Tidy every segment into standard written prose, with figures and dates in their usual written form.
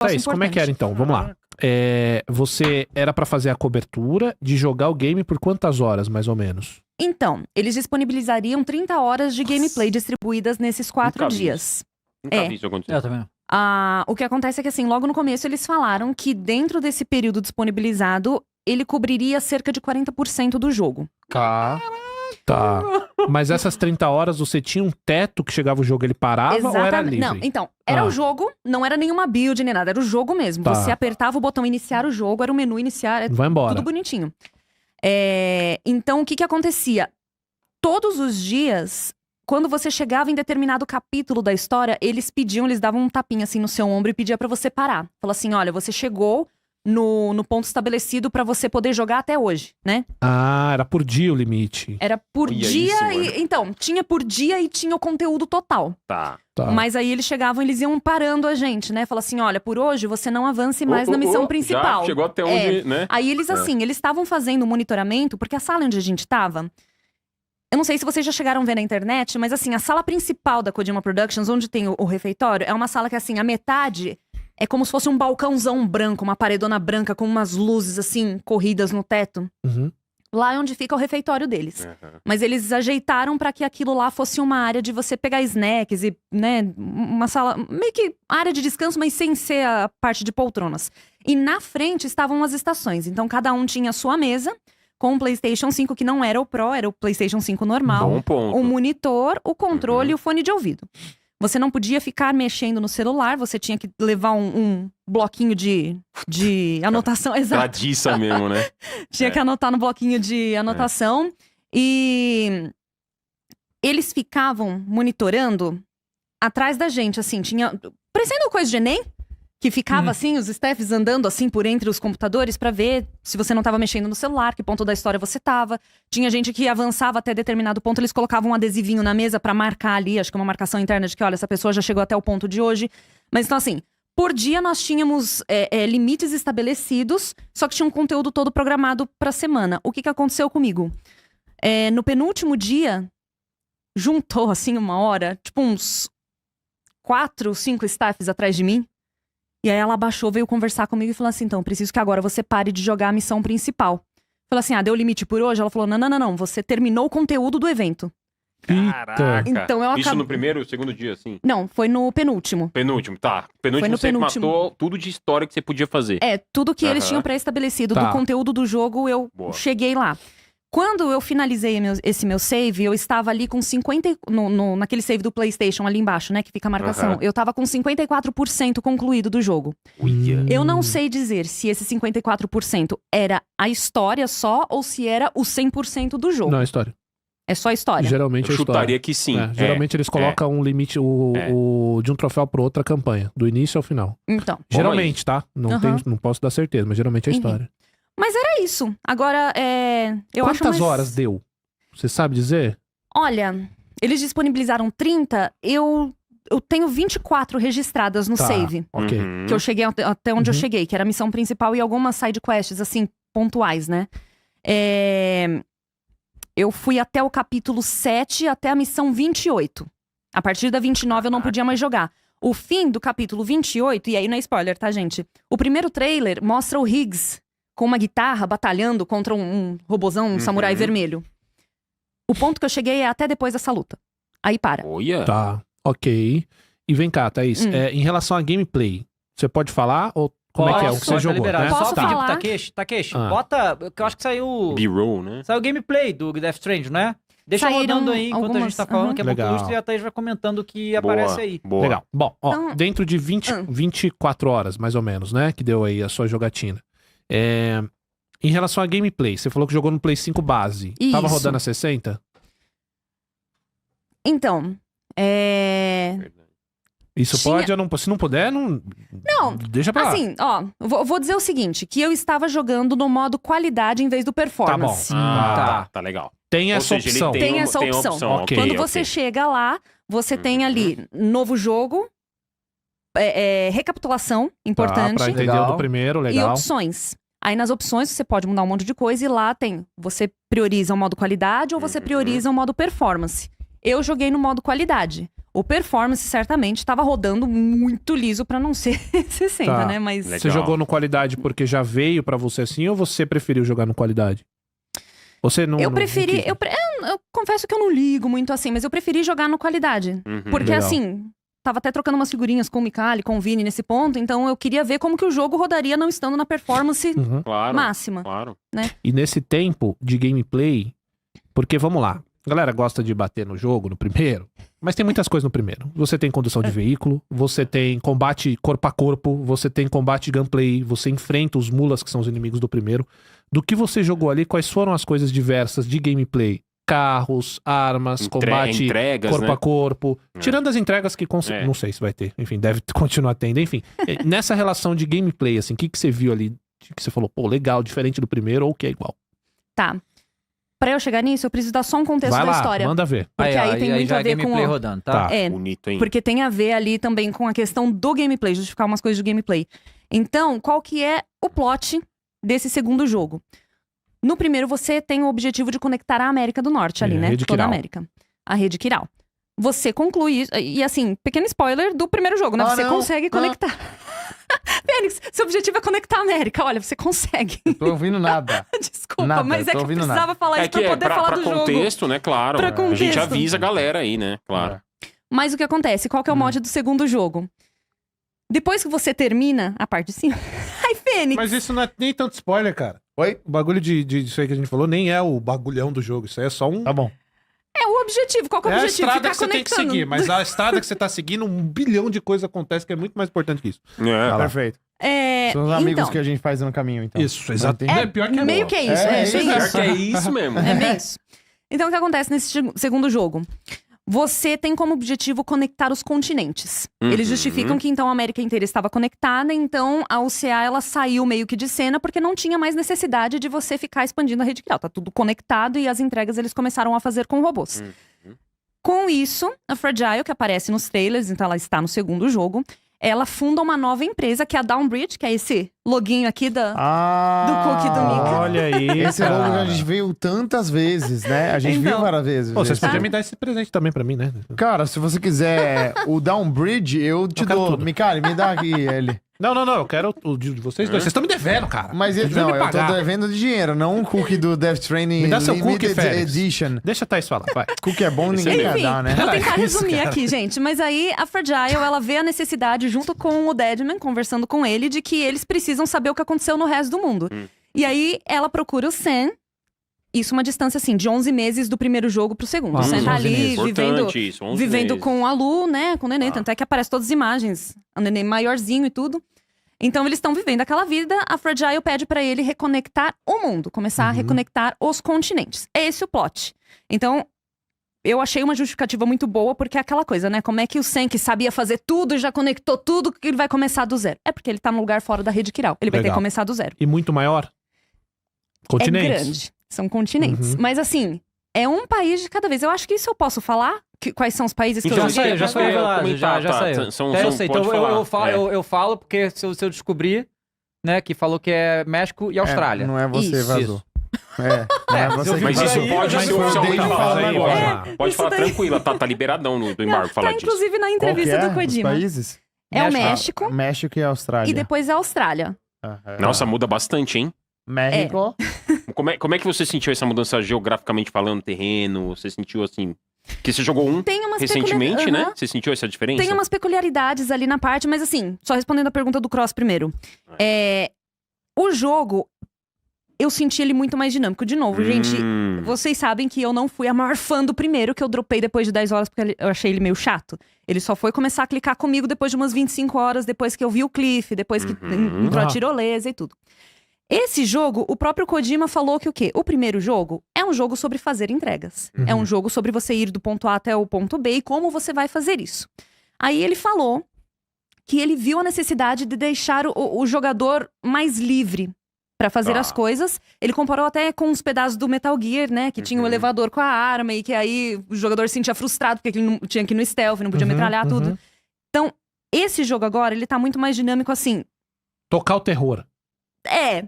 Thaís, como é que era então? Vamos lá. Você era pra fazer a cobertura de jogar o game por quantas horas, mais ou menos? Então, eles disponibilizariam 30 horas de gameplay distribuídas nesses 4 Nunca vi dias. Nunca vi isso acontecer. Eu também. O que acontece é que, assim, logo no começo eles falaram que dentro desse período disponibilizado, ele cobriria cerca de 40% do jogo. Tá. Mas essas 30 horas, você tinha um teto que chegava o jogo, ele parava ou era livre? Não, então, era o jogo, não era nenhuma build nem nada, era o jogo mesmo. Tá. Você apertava o botão iniciar o jogo, era o menu iniciar, Vai embora. tudo bonitinho. Então, o que acontecia? Todos os dias, quando você chegava em determinado capítulo da história, eles davam um tapinha assim no seu ombro e pedia pra você parar. Falou assim, olha, você chegou no ponto estabelecido pra você poder jogar até hoje, né? Era por dia o limite. Era por Olha dia isso, mano. então, tinha por dia e tinha o conteúdo total. Tá. Mas aí eles chegavam, eles iam parando a gente, né? Falaram assim, olha, por hoje você não avance mais na missão principal. Já chegou até onde, né? Aí eles, assim, eles estavam fazendo monitoramento, porque a sala onde a gente tava... Eu não sei se vocês já chegaram a ver na internet, mas assim, a sala principal da Kojima Productions, onde tem o refeitório, é uma sala que, assim, a metade é como se fosse um balcãozão branco, uma paredona branca com umas luzes, assim, corridas no teto. Uhum. Lá é onde fica o refeitório deles. Uhum. Mas eles ajeitaram pra que aquilo lá fosse uma área de você pegar snacks e, né, uma sala, meio que área de descanso, mas sem ser a parte de poltronas. E na frente estavam as estações. Então cada um tinha a sua mesa, com o PlayStation 5, que não era o Pro, era o PlayStation 5 normal. Bom ponto. O monitor, o controle e o fone de ouvido. Você não podia ficar mexendo no celular, você tinha que levar um bloquinho de anotação. Exato. Tradiça mesmo, né? Tinha que anotar no bloquinho de anotação. E eles ficavam monitorando atrás da gente, assim, tinha... Parecendo coisa de Enem, que ficava assim, os staffs andando assim por entre os computadores pra ver se você não tava mexendo no celular, que ponto da história você tava. Tinha gente que avançava até determinado ponto, eles colocavam um adesivinho na mesa pra marcar ali, acho que uma marcação interna de que, olha, essa pessoa já chegou até o ponto de hoje. Mas então assim, por dia nós tínhamos limites estabelecidos, só que tinha um conteúdo todo programado pra semana. O que aconteceu comigo? No penúltimo dia, juntou assim uma hora, tipo uns 4, 5 staffs atrás de mim. E aí ela abaixou, veio conversar comigo e falou assim, então, preciso que agora você pare de jogar a missão principal. Falou assim, deu limite por hoje? Ela falou, não, você terminou o conteúdo do evento. Caraca. Então eu Isso no primeiro, segundo dia, assim? Não, foi no penúltimo. Penúltimo, tá. Penúltimo você matou tudo de história que você podia fazer. Tudo que eles tinham pré-estabelecido do conteúdo do jogo, eu cheguei lá. Quando eu finalizei esse meu save, eu estava ali com 50... naquele save do PlayStation ali embaixo, né? Que fica a marcação. Eu tava com 54% concluído do jogo. Eu não sei dizer se esse 54% era a história só ou se era o 100% do jogo. Não, é história. É só história. Geralmente eu é história. chutaria que sim. Geralmente eles colocam um limite de um troféu para outra campanha. Do início ao final. Então. Geralmente, tá? Não posso dar certeza, mas geralmente é história. Mas era isso. Agora, eu acho Quantas horas deu? Você sabe dizer? Olha, eles disponibilizaram 30, eu tenho 24 registradas no save. Ok. Que eu cheguei até onde eu cheguei, que era a missão principal e algumas side quests, assim, pontuais, né? Eu fui até o capítulo 7, até a missão 28. A partir da 29 eu não podia mais jogar. O fim do capítulo 28, e aí não é spoiler, tá, gente? O primeiro trailer mostra o Higgs com uma guitarra, batalhando contra um robozão, um samurai vermelho. O ponto que eu cheguei é até depois dessa luta. Aí para. Olha. Tá, ok. E vem cá, Thaís, em relação a gameplay, você pode falar ou como é que é o que você jogou? Né? Posso Só pedir falar? pro Takeshi, bota, que eu acho que saiu... B-roll, né? Saiu o gameplay do Death Stranding, né? Deixa rodando aí enquanto a gente tá falando, que é muito ilustre, e a Thaís vai comentando o que aparece aí. Boa. Legal. Bom, Então... dentro de 24 horas, mais ou menos, né? Que deu aí a sua jogatina. Em relação a gameplay, você falou que jogou no Play 5 base. Isso. Tava rodando a 60? Então, Isso pode ou não? Se não puder, não... Não, deixa pra lá. assim, vou dizer o seguinte, que eu estava jogando no modo qualidade em vez do performance. Tá bom. Tá legal. Tem Ou essa seja, opção. ele Tem essa opção. Ok, Quando você chega lá, você tem ali novo jogo, recapitulação, importante, Pra entender o do primeiro, e legal. opções. Aí nas opções você pode mudar um monte de coisa e lá tem, você prioriza o modo qualidade ou você prioriza o modo performance. Eu joguei no modo qualidade. O performance certamente estava rodando muito liso pra não ser 60, né? Mas Você jogou no qualidade porque já veio pra você assim ou você preferiu jogar no qualidade? Você não. Eu preferi. Eu confesso que eu não ligo muito assim, mas eu preferi jogar no qualidade. Porque assim, tava até trocando umas figurinhas com o Micali, com o Vini nesse ponto, então eu queria ver como que o jogo rodaria não estando na performance máxima. Claro. Né? E nesse tempo de gameplay, porque vamos lá, a galera gosta de bater no jogo, no primeiro, mas tem muitas coisas no primeiro. Você tem condução de veículo, você tem combate corpo a corpo, você tem combate gunplay, você enfrenta os mulas que são os inimigos do primeiro. Do que você jogou ali, quais foram as coisas diversas de gameplay? Carros, armas, combate entregas, corpo né? a corpo. Tirando as entregas que não sei se vai ter. Enfim, deve continuar tendo. Enfim, nessa relação de gameplay, assim, o que você viu ali que você falou, pô, legal, diferente do primeiro ou que é igual? Tá. Pra eu chegar nisso, eu preciso dar só um contexto Vai da lá, história. manda ver. Porque aí tem muito a ver com gameplay rodando, tá? Bonito, hein? Porque tem a ver ali também com a questão do gameplay, justificar umas coisas de gameplay. Então, qual que é o plot desse segundo jogo? No primeiro, você tem o objetivo de conectar a América do Norte ali, né? Rede Toda a Kiral. América. A Rede Kiral. Você conclui isso. E assim, pequeno spoiler do primeiro jogo, né? Você consegue conectar. Fênix, seu objetivo é conectar a América. Olha, você consegue. Não tô ouvindo nada. Desculpa, Nada, mas é tô que ouvindo precisava falar isso pra poder falar do contexto, jogo. né? Claro. Pra A gente contexto. avisa a galera aí, né? Claro. Mas o que acontece? Qual que é o mod do segundo jogo? Depois que você termina a parte de cima... Ai, Fênix! Mas isso não é nem tanto spoiler, cara. Oi? O bagulho disso aí que a gente falou nem é o bagulhão do jogo. Isso aí é só um... Tá bom. É o objetivo. Qual que é o É a objetivo? estrada Ficar que você tem que conectando. seguir, mas a estrada que você tá seguindo, 1 bilhão de coisas acontece que é muito mais importante que isso. É. Perfeito. São os amigos que a gente faz no caminho, então. Isso, exato. Entendi. Pior que meio que é isso. É, É, isso bem mesmo. isso. Pior que é isso mesmo. É bem isso. Então, o que acontece nesse segundo jogo? Você tem como objetivo conectar os continentes. Eles justificam que então a América inteira estava conectada, então a UCA ela saiu meio que de cena porque não tinha mais necessidade de você ficar expandindo a rede crial. Tá tudo conectado e as entregas eles começaram a fazer com robôs. Com isso, a Fragile, que aparece nos trailers, então ela está no segundo jogo, ela funda uma nova empresa que é a Downbridge, que é esse loginho aqui do cookie do Mika. Olha aí, Esse logo a gente viu tantas vezes, né? A gente Então. viu várias vezes. Pô, vocês Esse- podiam me dar esse presente também pra mim, né? Cara, se você quiser o Downbridge, eu te quero dou. tudo. Mikali, me dá aqui ele. Não, eu quero o de vocês dois. Vocês estão me devendo, cara. Mas Vocês não, deviam me eu tô pagar. devendo de dinheiro, não um cookie do Death Stranding Me dá seu cookie, Limited Félix. Edition. Deixa a Thaís falar, vai. Cookie é bom, ninguém quer Enfim, dar, né? vou tentar Isso, resumir cara. aqui, gente. Mas aí, a Fragile, ela vê a necessidade, junto com o Deadman, conversando com ele, de que eles precisam saber o que aconteceu no resto do mundo. E aí, ela procura o Sam. Isso uma distância, assim, de 11 meses do primeiro jogo pro segundo. O Sam tá 11 meses. ali, vivendo, Importante isso, 11 vivendo meses. com a Lu, né? Com o neném. Tanto é que aparece todas as imagens. O neném maiorzinho e tudo. Então, eles estão vivendo aquela vida. A Fragile pede pra ele reconectar o mundo. Começar a reconectar os continentes. É esse o plot. Então, eu achei uma justificativa muito boa, porque é aquela coisa, né? Como é que o Sam, que sabia fazer tudo, já conectou tudo, que ele vai começar do zero? É porque ele tá num lugar fora da rede Kiral. Ele vai ter Legal. que começar do zero. E muito maior? Continentes. É grande. São continentes. Mas assim, é um país de cada vez. Eu acho que isso eu posso falar. Quais são os países que Então, eu Já saiu revelado, comentar, já tá, saiu. são- Eu sei, então pode eu falar. eu falo porque se eu descobrir, né, que falou que é México e Austrália. Não é você, Isso. vazou. Não é você que Mas isso vazou. pode Mas ser foi o oficialmente Dave falado falando agora. agora. Pode Isso falar daí. tranquilo, tá liberadão do embargo Tá, falar disso. inclusive, na Qual que entrevista é? do Os Kojima. países? É o México. México México e Austrália. e depois a Austrália. Aham. Nossa, muda bastante, hein? México. Como é que você sentiu essa mudança geograficamente falando, terreno? Você sentiu assim... Que você jogou um Tem umas recentemente, peculiar- né? Aham. Você sentiu essa diferença? Tem umas peculiaridades ali na parte, mas assim, só respondendo a pergunta do Cross primeiro. O jogo, eu senti ele muito mais dinâmico. De novo, gente, vocês sabem que eu não fui a maior fã do primeiro, que eu dropei depois de 10 horas, porque eu achei ele meio chato. Ele só foi começar a clicar comigo depois de umas 25 horas, depois que eu vi o Cliff, depois que entrou a tirolesa e tudo. Esse jogo, o próprio Kojima falou que o quê? O primeiro jogo é um jogo sobre fazer entregas. É um jogo sobre você ir do ponto A até o ponto B e como você vai fazer isso. Aí ele falou que ele viu a necessidade de deixar o jogador mais livre pra fazer as coisas. Ele comparou até com os pedaços do Metal Gear, né? Que tinha o elevador com a arma e que aí o jogador se sentia frustrado porque ele não tinha que ir no stealth, não podia metralhar tudo. Então, esse jogo agora, ele tá muito mais dinâmico assim. Tocar o terror.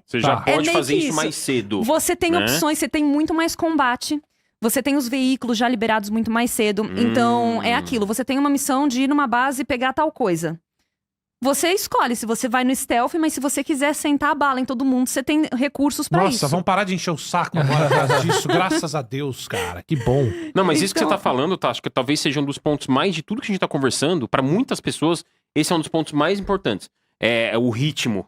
Você já Tá. pode É meio fazer que isso isso. mais cedo. Você tem né? opções, você tem muito mais combate. Você tem os veículos já liberados muito mais cedo. Então, é aquilo. Você tem uma missão de ir numa base e pegar tal coisa. Você escolhe se você vai no stealth, mas se você quiser sentar a bala em todo mundo, você tem recursos pra isso. Nossa, vamos parar de encher o saco agora por causa disso. Graças a Deus, cara. Que bom. Não, mas isso que você Então- tá falando, tá? Acho que talvez seja um dos pontos mais de tudo que a gente tá conversando. Pra muitas pessoas, esse é um dos pontos mais importantes. É o ritmo.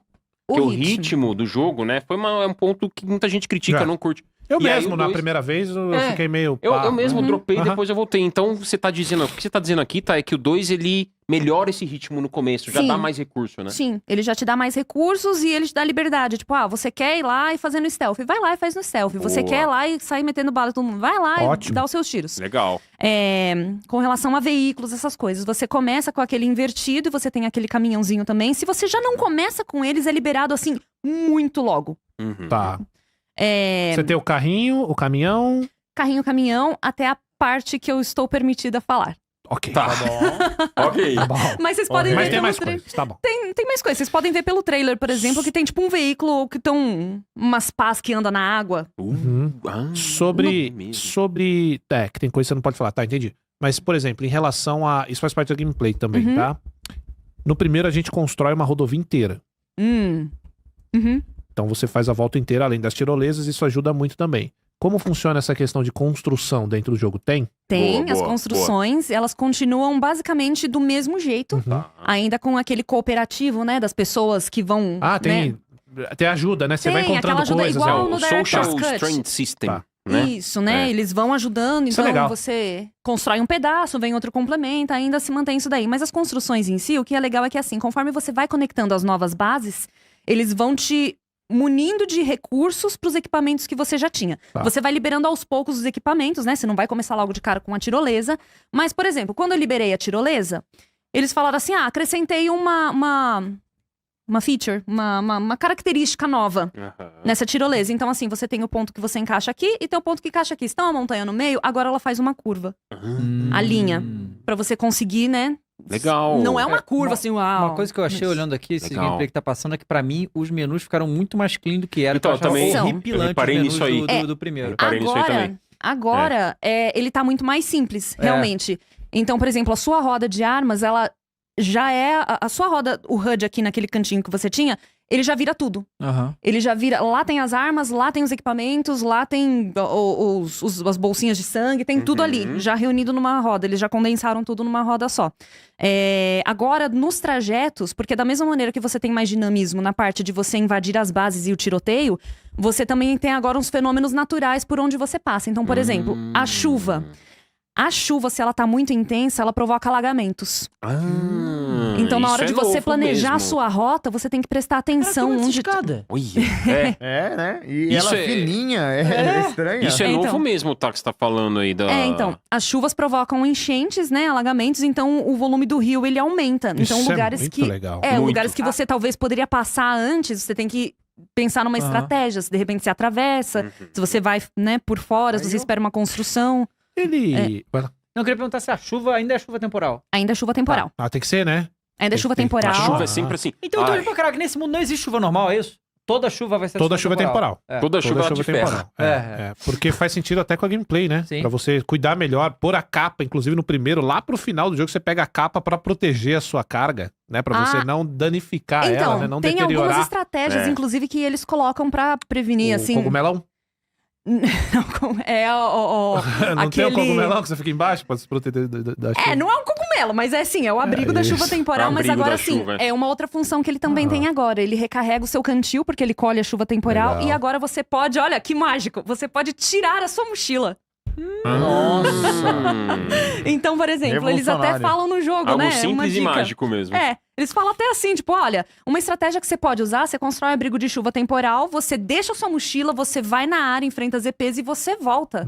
Porque o ritmo do jogo, né? É um ponto que muita gente critica, não curte. Eu E aí mesmo, o na dois- primeira vez, eu É, fiquei meio... Eu mesmo dropei e Aham. depois eu voltei. Então, você tá dizendo... O que você tá dizendo aqui, tá? É que o 2, ele melhora esse ritmo no começo. Já Sim. dá mais recurso, né? Sim, ele já te dá mais recursos e ele te dá liberdade. Tipo, você quer ir lá e fazer no stealth. Vai lá e faz no stealth. Você Boa. quer ir lá e sair metendo bala em todo mundo. Vai lá Ótimo. e dá os seus tiros. Legal. Com relação a veículos, essas coisas. Você começa com aquele invertido e você tem aquele caminhãozinho também. Se você já não começa com eles, é liberado assim, muito logo. Uhum. Tá. Você tem o carrinho, o caminhão... Caminhão, até a parte que eu estou permitida falar. Ok. Tá. Ok. Tá bom. Mas vocês podem Mas ver tem pelo mais trailer. coisas, tá bom. Tem mais coisas. Vocês podem ver pelo trailer, por exemplo, que tem tipo um veículo que estão umas pás que anda na água. Uhum. Sobre... que tem coisa que você não pode falar. Tá, entendi. Mas, por exemplo, em relação a... Isso faz parte da gameplay também, Uhum. tá? No primeiro, a gente constrói uma rodovia inteira. Uhum. Então você faz a volta inteira, além das tirolesas, isso ajuda muito também. Como funciona essa questão de construção dentro do jogo? Tem? Tem, Boa, as boa, construções, elas continuam basicamente do mesmo jeito. Uhum. Ainda com aquele cooperativo, né? Das pessoas que vão. Ah, tem... Né? Tem ajuda, né? Você vai Tem, encontrando aquela ajuda coisas. igual É no o Director's Social Cut. Strength System, Tá. né? Isso, né? É. Eles vão ajudando, Isso é então legal. você constrói um pedaço, vem outro complementa, ainda se mantém isso daí. Mas as construções em si, o que é legal é que assim, conforme você vai conectando as novas bases, eles vão te munindo de recursos para os equipamentos que você já tinha. Tá. Você vai liberando aos poucos os equipamentos, né? Você não vai começar logo de cara com a tirolesa. Mas, por exemplo, quando eu liberei a tirolesa, eles falaram assim, acrescentei uma feature, uma característica nova Aham. nessa tirolesa. Então, assim, você tem o ponto que você encaixa aqui e tem o ponto que encaixa aqui. Se tem uma montanha no meio, agora ela faz uma curva. A linha. Pra você conseguir, né? Legal. Não é uma curva, uma- assim, uau. Uma coisa que eu achei olhando aqui, esse Legal. gameplay que tá passando, é que pra mim os menus ficaram muito mais clean do que era. Então, eu achava também- horripilante eu reparei os menus nisso aí. do primeiro. Reparei nisso aí também. Agora ele tá muito mais simples, realmente. Então, por exemplo, a sua roda de armas, ela já é... A sua roda, o HUD aqui naquele cantinho que você tinha, ele já vira tudo. Aham. Ele já vira... Lá tem as armas, lá tem os equipamentos, lá tem as bolsinhas de sangue, tem tudo ali, já reunido numa roda. Eles já condensaram tudo numa roda só. Agora, nos trajetos, porque da mesma maneira que você tem mais dinamismo na parte de você invadir as bases e o tiroteio, você também tem agora uns fenômenos naturais por onde você passa. Então, por exemplo, a chuva. A chuva, se ela tá muito intensa, ela provoca alagamentos. Então, na isso é hora de é você novo planejar a mesmo. sua rota, você tem que prestar atenção onde... Olha, é. É, né? E Isso ela é- fininha, é estranha. Isso é Então. novo mesmo, tá? Que você tá falando aí da... Então, as chuvas provocam enchentes, né, alagamentos, então o volume do rio, ele aumenta. Então, Isso lugares é muito que... legal. Muito. Lugares que você talvez poderia passar antes, você tem que pensar numa Aham. estratégia. Se de repente você atravessa, se você vai, né, por fora, se você espera uma construção. Ele... Vai lá. Não, eu queria perguntar se a chuva ainda é chuva temporal. Ainda é chuva temporal. Ah, tem que ser, né? Ainda é chuva tem- temporal. A chuva é sempre assim. Então eu tô Ai, olhando pra caralho, que nesse mundo não existe chuva normal, é isso? Toda chuva vai ser Toda chuva é temporal. É. Toda chuva Toda ela te ferra. É, porque faz sentido até com a gameplay, né? Sim. Pra você cuidar melhor, pôr a capa, inclusive no primeiro, lá pro final do jogo, você pega a capa pra proteger a sua carga, né? Pra você não danificar Então, ela, né? Não tem algumas deteriorar estratégias, É. inclusive, que eles colocam pra prevenir, o assim. cogumelão. Não Não tem o aquele- cogumelão que você fica embaixo pra se proteger da chuva? Não é um cogumelo, mas é assim, é o abrigo da chuva isso. temporal, É o mas abrigo agora da sim, chuva, é uma outra função que ele também tem agora. Ele recarrega o seu cantil, porque ele colhe a chuva temporal, Legal. e agora você pode, olha, que mágico, você pode tirar a sua mochila. Nossa! Então, por exemplo, eles até Revolucionário. falam no jogo, Algo né? Uma simples e dica. mágico mesmo. Eles falam até assim, tipo, olha, uma estratégia que você pode usar, você constrói um abrigo de chuva temporal, você deixa a sua mochila, você vai na área, enfrenta as EPs e você volta.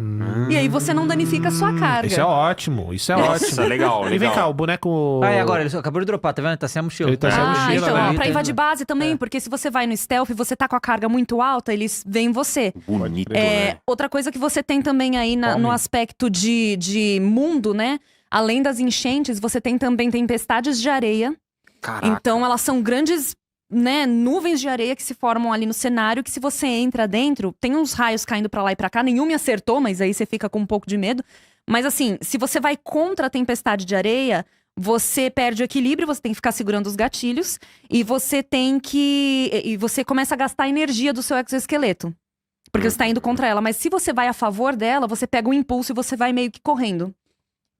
E aí você não danifica a sua carga. Isso é ótimo, isso é Nossa, ótimo. legal, E vem legal. cá, o boneco... Ah, e agora? Ele acabou de dropar, tá vendo? Tá sem a mochila. Ele tá sem a mochila, Então, né? pra invadir base também, porque se você vai no stealth e você tá com a carga muito alta, eles veem você. Bonito, né? Outra coisa que você tem também aí no aspecto de mundo, né? Além das enchentes, você tem também tempestades de areia. Caraca. Então, elas são grandes né, nuvens de areia que se formam ali no cenário, que se você entra dentro, tem uns raios caindo pra lá e pra cá, nenhum me acertou, mas aí você fica com um pouco de medo. Mas assim, se você vai contra a tempestade de areia, você perde o equilíbrio, você tem que ficar segurando os gatilhos, e você começa a gastar a energia do seu exoesqueleto. Porque você tá indo contra ela. Mas se você vai a favor dela, você pega um impulso e você vai meio que correndo.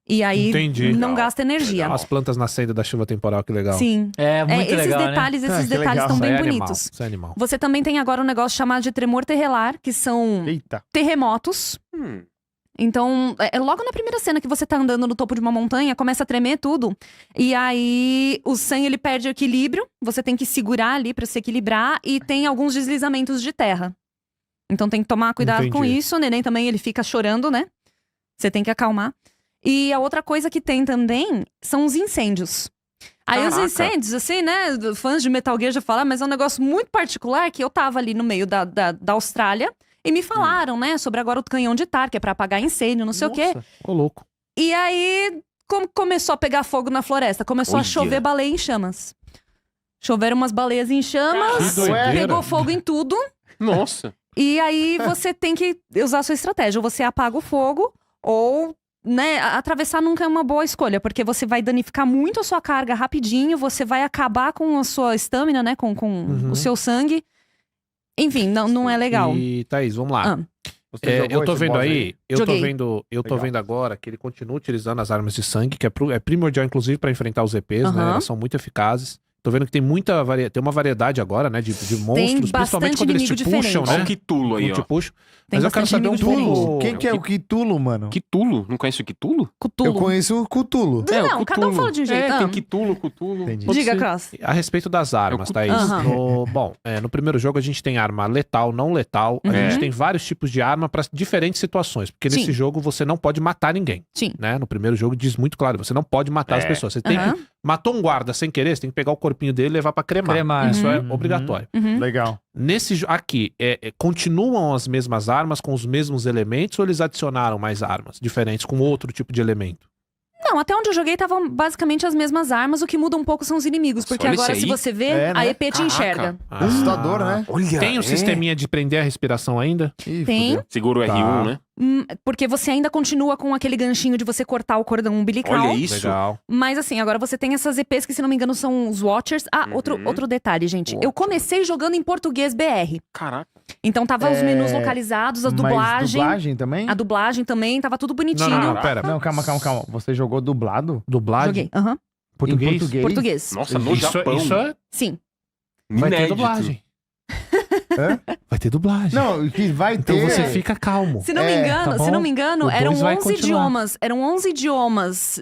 E aí não gasta energia. As plantas na saída da chuva temporal, que legal. Sim. É muito esses legal, detalhes, né? esses detalhes estão bem bonitos. Isso é animal. Você também tem agora um negócio chamado de tremor terrelar, que são Eita. terremotos. Então, logo na primeira cena que você tá andando no topo de uma montanha, começa a tremer tudo. E aí, o sangue, ele perde o equilíbrio. Você tem que segurar ali pra se equilibrar. E tem alguns deslizamentos de terra. Então, tem que tomar cuidado com isso. O neném também, ele fica chorando, né? Você tem que acalmar. E a outra coisa que tem também são os incêndios. Aí os incêndios, assim, né? Fãs de Metal Gear já falam, mas é um negócio muito particular que eu tava ali no meio da Austrália e me falaram, né? Sobre agora o canhão de tar, que é pra apagar incêndio, não sei o quê. Ô, louco. E aí, como começou a pegar fogo na floresta? Começou a chover baleia em chamas. Choveram umas baleias em chamas, pegou fogo em tudo. Nossa. E aí você tem que usar a sua estratégia. Ou você apaga o fogo, ou, né, atravessar nunca é uma boa escolha, porque você vai danificar muito a sua carga rapidinho, você vai acabar com a sua estamina, né, com o seu sangue. Enfim, não é legal. E, Thaís, vamos lá. Você eu tô vendo aí, eu tô Joguei. vendo agora que ele continua utilizando as armas de sangue, que é primordial, inclusive, pra enfrentar os EPs, né? Elas são muito eficazes. Tô vendo que tem tem uma variedade agora, né, de monstros, principalmente quando eles te puxam, Olha né? o Cthulhu aí, ó. Te puxam. Tem Mas eu quero bastante saber um inimigo pouco... Quem que é o Cthulhu, mano? Cthulhu? Não conhece o Cthulhu? Cthulhu. Eu conheço o Cthulhu. Não, o cada um Cthulhu. fala de um jeito. Tem Cthulhu. Entendi. Diga, Cross. A respeito das armas, Thaís. Aham. No primeiro jogo a gente tem arma letal, não letal. A gente tem vários tipos de arma para diferentes situações. Porque nesse jogo você não pode matar ninguém. Sim. Né? No primeiro jogo diz muito claro, você não pode matar as pessoas. Você tem que... Matou um guarda sem querer, você tem que pegar o corpinho dele e levar pra cremar. Isso é obrigatório. Legal. Aqui, continuam as mesmas armas com os mesmos elementos ou eles adicionaram mais armas diferentes com outro tipo de elemento? Não, até onde eu joguei estavam basicamente as mesmas armas, o que muda um pouco são os inimigos. Porque Olha agora, isso se aí. você vê, É, né? a EP te enxerga. Assustador, né? Olha, Tem um sisteminha de prender a respiração ainda? Ih, Tem. fudeu. Segura o R1, né? Porque você ainda continua com aquele ganchinho de você cortar o cordão umbilical. Olha isso. Legal. Mas assim, agora você tem essas EPs que, se não me engano, são os Watchers. Outro detalhe, gente. Eu comecei jogando em português BR. Caraca. Então tava os menus localizados, a Mas dublagem. dublagem também? A dublagem também, tava tudo bonitinho. Não, pera. Não, calma. Você jogou dublado? Dublagem? Joguei. Aham. Português? Em português? Português. Nossa, no Japão. Isso é... Sim. Vai ter Inédito. dublagem. Hã? Vai ter dublagem. Não, que vai Então ter... você fica calmo. Se não me engano, tá bom. se não me engano, O eram dois vai 11 continuar. idiomas. Eram 11 idiomas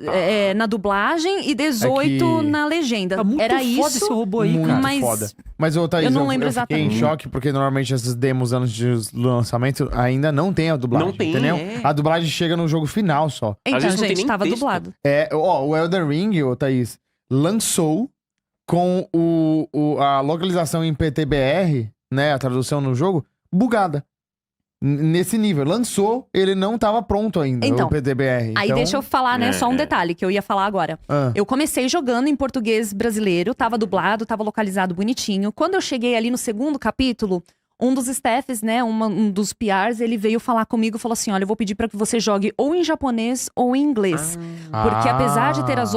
na dublagem e 18 na legenda. Tá muito Era foda isso. esse robô aí, Muito cara. mas foda. Mas, ô, Thaís, eu não lembro fiquei em exatamente. choque, porque normalmente essas demos antes de lançamento ainda não tem a dublagem, Não tem, entendeu? é. A dublagem chega no jogo final só. Então, vezes não tem gente, nem tava texto. dublado. O Elden Ring, ô, Thaís, lançou com a localização em PTBR, né, a tradução no jogo, bugada. Nesse nível. Lançou, ele não tava pronto ainda, Então, o PTBR. Aí deixa eu falar, né, só um detalhe que eu ia falar agora. Eu comecei jogando em português brasileiro, tava dublado, tava localizado bonitinho. Quando eu cheguei ali no segundo capítulo, um dos staffs, né, um dos PRs, ele veio falar comigo e falou assim, olha, eu vou pedir pra que você jogue ou em japonês ou em inglês. Porque apesar de ter os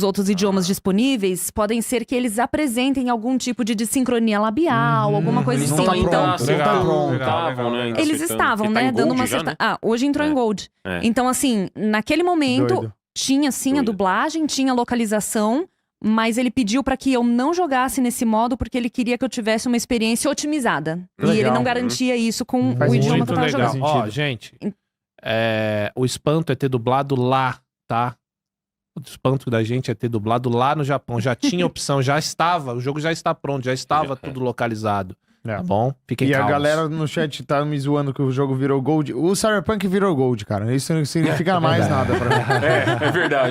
outros idiomas disponíveis, podem ser que eles apresentem algum tipo de desincronia labial, alguma coisa Eles assim. estão Então, ainda acertando, legal, estavam, né? ainda eles acertando. estavam, Porque tá né, em dando Gold uma já, certa... né? Ah, hoje entrou em Gold. É. Então, assim, naquele momento, Doido. tinha sim a Doido. dublagem, tinha a localização, mas ele pediu pra que eu não jogasse nesse modo porque ele queria que eu tivesse uma experiência otimizada. E Legal. ele não garantia isso com Faz o idioma Muito que eu tava legal. jogando. Ó, gente, o espanto é ter dublado lá, tá? O espanto da gente é ter dublado lá no Japão. Já tinha opção, já estava, o jogo já está pronto, já estava tudo localizado. É. Tá bom? Fiquem E calmos. a galera no chat tá me zoando que o jogo virou Gold. O Cyberpunk virou Gold, cara. Isso não significa mais nada pra mim. É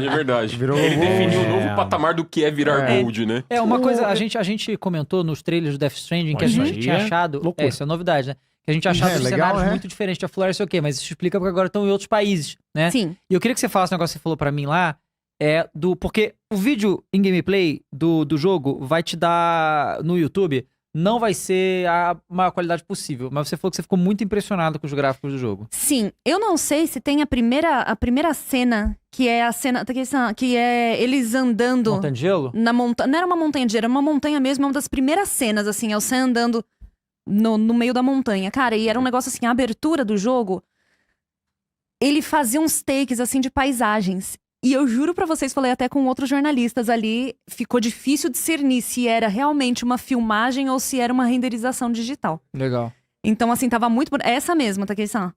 verdade. Virou Ele Gold. definiu um novo patamar do que é virar É. Gold, né? Uma coisa, a gente comentou nos trailers do Death Stranding que a Mas gente aí tinha é achado. loucura. Isso é novidade, né? Que a gente achava os legal, cenários né? muito diferentes da Flórida, sei o quê, mas isso explica porque agora estão em outros países, né? Sim. E eu queria que você falasse um negócio que você falou pra mim lá. Porque o vídeo em gameplay do jogo vai te dar no YouTube, não vai ser a maior qualidade possível. Mas você falou que você ficou muito impressionado com os gráficos do jogo. Sim, eu não sei se tem a primeira cena, que é a cena que é eles andando Montanha de gelo? na montanha. Não era uma montanha de gelo, era uma montanha mesmo, é uma das primeiras cenas, assim, é o Sam andando no meio da montanha. Cara, e era um negócio assim, a abertura do jogo, ele fazia uns takes, assim, de paisagens. E eu juro pra vocês, falei até com outros jornalistas ali, ficou difícil discernir se era realmente uma filmagem ou se era uma renderização digital. Legal. Então, assim, tava muito... Essa mesma, Takei-san.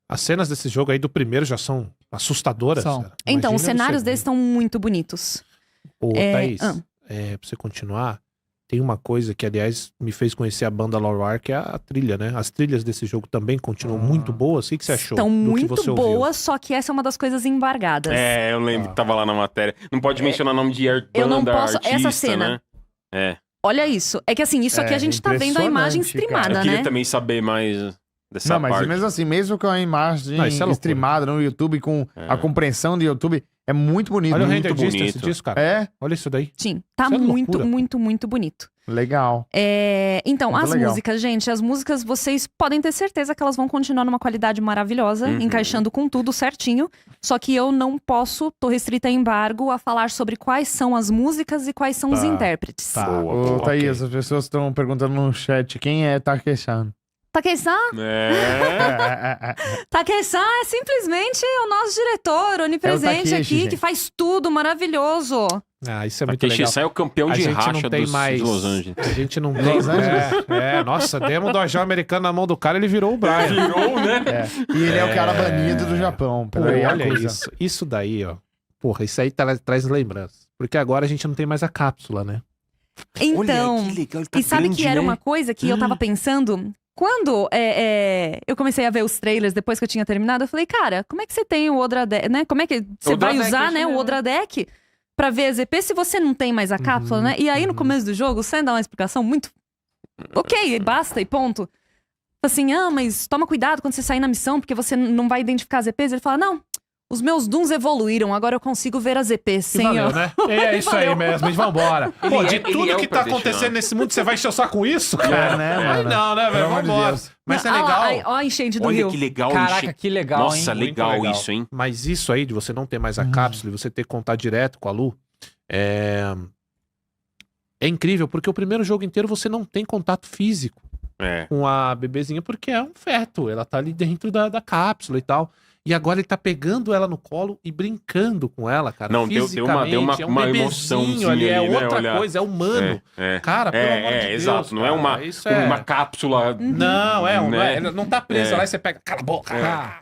As cenas desse jogo aí do primeiro já são assustadoras. São. Cara. Então, os Imagina cenários você- desses estão muito bonitos. Ô, Thaís, ah. pra você continuar, tem uma coisa que, aliás, me fez conhecer a banda Lorewar, que é a trilha, né? As trilhas desse jogo também continuam muito boas. O que você achou? Estão do que muito você ouviu? boas, só que essa é uma das coisas embargadas. Eu lembro que tava lá na matéria. Não pode mencionar nome de banda, eu não posso- artista, essa cena. né? Olha isso. É que assim, isso aqui a gente tá vendo a imagem impressionante, cara. streamada, Eu queria né? também saber mais dessa Não, mas parte. mesmo assim, mesmo com a imagem Não, isso é loucura. streamada no YouTube, com a compreensão do YouTube, é muito bonito. Olha o muito render distance bonito. disso, cara. É, Olha isso daí. Sim, tá Isso é muito, loucura. muito, muito bonito. legal. Então, Muito as legal. músicas, gente, as músicas, vocês podem ter certeza que elas vão continuar numa qualidade maravilhosa, Uhum. encaixando com tudo certinho. Só que eu não posso, tô restrita a embargo, a falar sobre quais são as músicas e quais são os Tá. intérpretes. Tá. Boa, Ô, boa. Thaís, ok. as pessoas estão perguntando no chat quem é Takei-san. Takei-san? É. Takei-san é simplesmente o nosso diretor, onipresente Takeshi, aqui, gente. que faz tudo maravilhoso. Ah, isso é muito Takeshi legal. Sai é o campeão A de gente racha não tem dos mais. de Los Angeles. A gente não tem. Los Angeles? Nossa, demos do Ajão americano na mão do cara, ele virou o Brian. Virou, né? E ele é o cara banido do Japão. Pô, Pela olha Yakuza. isso. Isso daí, ó. Porra, isso aí traz lembranças. Porque agora a gente não tem mais a cápsula, né? Então, Olha, que legal, ele tá e sabe grande, que era né? uma coisa que eu tava pensando? Quando eu comecei a ver os trailers depois que eu tinha terminado, eu falei, cara, como é que você tem o Odra Deck, né? Como é que você Odra vai Deck, usar, isso né, o mesmo. Odra Deck pra ver as EP se você não tem mais a cápsula, né? E aí no começo do jogo, você dá uma explicação muito... Ok, basta e ponto. Assim, mas toma cuidado quando você sair na missão, porque você não vai identificar as EPs. Ele fala, não, os meus Dooms evoluíram, agora eu consigo ver as EPs E sem... valeu, né? É isso aí Valeu. mesmo, mas vambora. Pô, de ele tudo é que o tá predestinado. acontecendo nesse mundo, você vai encher o saco com isso, É, cara? né, Aí mano? não, né, velho? Pelo amor de Vambora. Deus. Mas é Ah lá, legal. ai, ó a enchente do Olha rio. que legal. Caraca, que legal, Nossa, hein? legal, legal. isso, hein? Mas isso aí, de você não ter mais a cápsula e você ter que contar direto com a Lu, é incrível, porque o primeiro jogo inteiro você não tem contato físico É. com a bebezinha, porque é um feto, ela tá ali dentro da cápsula e tal. E agora ele tá pegando ela no colo e brincando com ela, cara. Não, deu uma fisicamente, é um bebezinho emoçãozinha ali, é ali, né? outra Olhar. coisa, é humano. Cara, pelo amor de Deus, exato. Não é cara, uma, isso é... uma cápsula. Não, né? não tá preso É. lá e você pega, cala a boca. É. Ah,